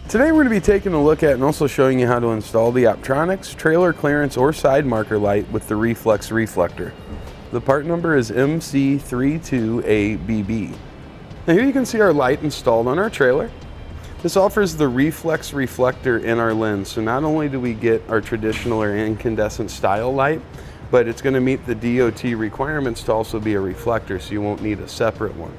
Today we're going to be taking a look at and also showing you how to install the Optronics Trailer Clearance or Side Marker Light with the Reflex Reflector. The part number is MC32ABB. Now here you can see our light installed on our trailer. This offers the Reflex Reflector in our lens, so not only do we get our traditional or incandescent style light, but it's going to meet the DOT requirements to also be a reflector, so you won't need a separate one.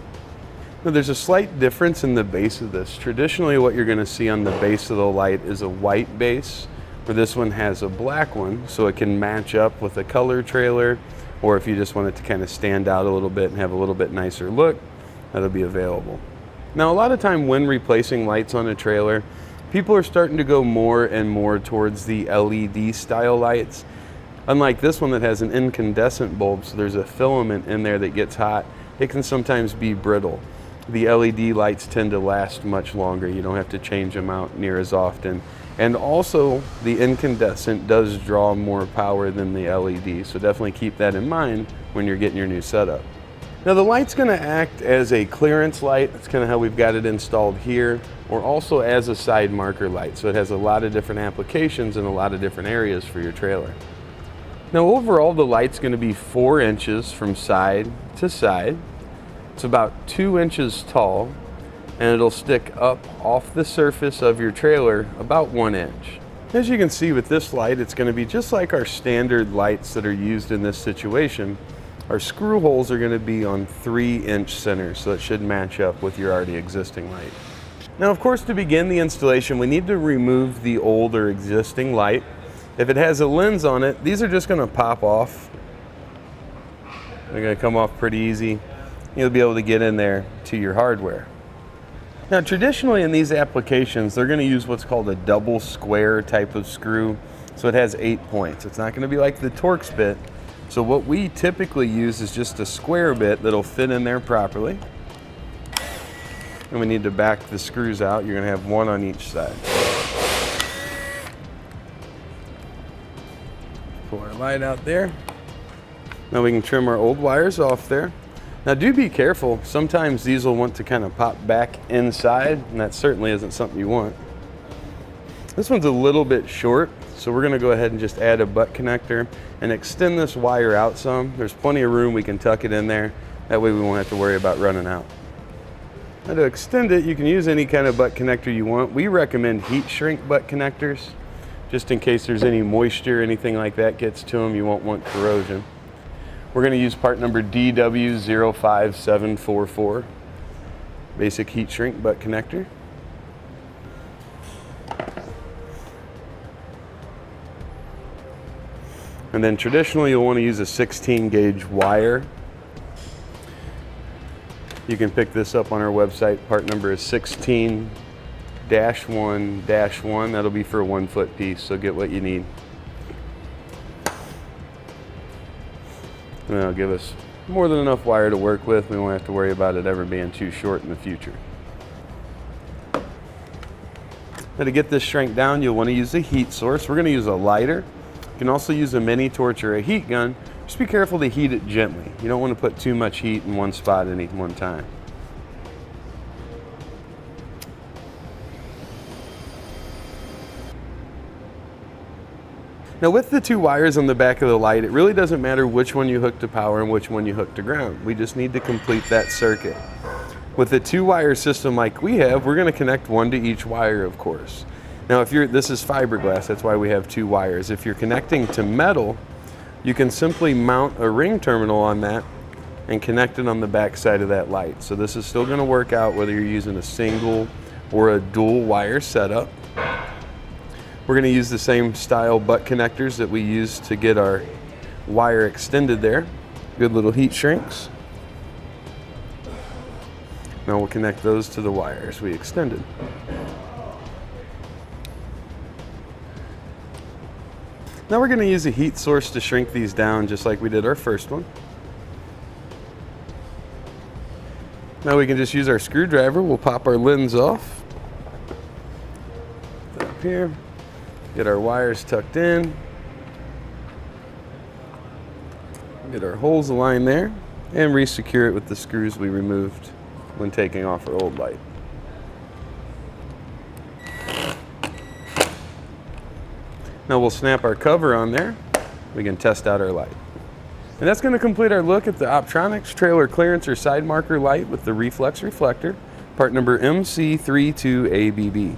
Now there's a slight difference in the base of this. Traditionally what you're going to see on the base of the light is a white base, where this one has a black one, so it can match up with a color trailer, or if you just want it to kind of stand out a little bit and have a little bit nicer look, that'll be available. Now a lot of time when replacing lights on a trailer, people are starting to go more and more towards the LED style lights. Unlike this one that has an incandescent bulb, so there's a filament in there that gets hot, it can sometimes be brittle. The LED lights tend to last much longer. You don't have to change them out near as often. And also, the incandescent does draw more power than the LED, so definitely keep that in mind when you're getting your new setup. Now the light's going to act as a clearance light. That's kind of how we've got it installed here, or also as a side marker light. So it has a lot of different applications in a lot of different areas for your trailer. Now overall, the light's going to be 4 inches from side to side. It's about 2 inches tall, and it'll stick up off the surface of your trailer about 1 inch. As you can see with this light, it's going to be just like our standard lights that are used in this situation. Our screw holes are going to be on 3-inch centers, so it should match up with your already existing light. Now of course, to begin the installation, we need to remove the old or existing light. If it has a lens on it, these are just going to pop off. They're going to come off pretty easy. You'll be able to get in there to your hardware. Now traditionally in these applications, they're going to use what's called a double square type of screw. So it has 8 points. It's not going to be like the Torx bit. So what we typically use is just a square bit that'll fit in there properly. And we need to back the screws out. You're going to have one on each side. Pull our light out there. Now we can trim our old wires off there. Now do be careful, sometimes these will want to kind of pop back inside, and that certainly isn't something you want. This one's a little bit short, so we're going to go ahead and just add a butt connector and extend this wire out some. There's plenty of room, we can tuck it in there, that way we won't have to worry about running out. Now to extend it, you can use any kind of butt connector you want. We recommend heat shrink butt connectors, just in case there's any moisture or anything like that gets to them, you won't want corrosion. We're going to use part number DW05744, basic heat shrink butt connector. And then traditionally you'll want to use a 16 gauge wire. You can pick this up on our website. Part number is 16-1-1. That'll be for a 1 foot piece, so get what you need. And that'll give us more than enough wire to work with. We won't have to worry about it ever being too short in the future. Now to get this shrank down, you'll want to use a heat source. We're going to use a lighter. You can also use a mini torch or a heat gun. Just be careful to heat it gently. You don't want to put too much heat in one spot at any one time. Now with the 2 wires on the back of the light, it really doesn't matter which one you hook to power and which one you hook to ground. We just need to complete that circuit. With a 2-wire system like we have, we're going to connect one to each wire, of course. Now this is fiberglass, that's why we have 2 wires. If you're connecting to metal, you can simply mount a ring terminal on that and connect it on the back side of that light. So this is still going to work out whether you're using a single or a dual wire setup. We're going to use the same style butt connectors that we used to get our wire extended there. Good little heat shrinks. Now we'll connect those to the wires we extended. Now we're going to use a heat source to shrink these down just like we did our first one. Now we can just use our screwdriver. We'll pop our lens off. Up here. Get our wires tucked in. Get our holes aligned there and re-secure it with the screws we removed when taking off our old light. Now we'll snap our cover on there. We can test out our light. And that's going to complete our look at the Optronics Trailer Clearance or Side Marker Light with the Reflex Reflector, part number MC32ABB.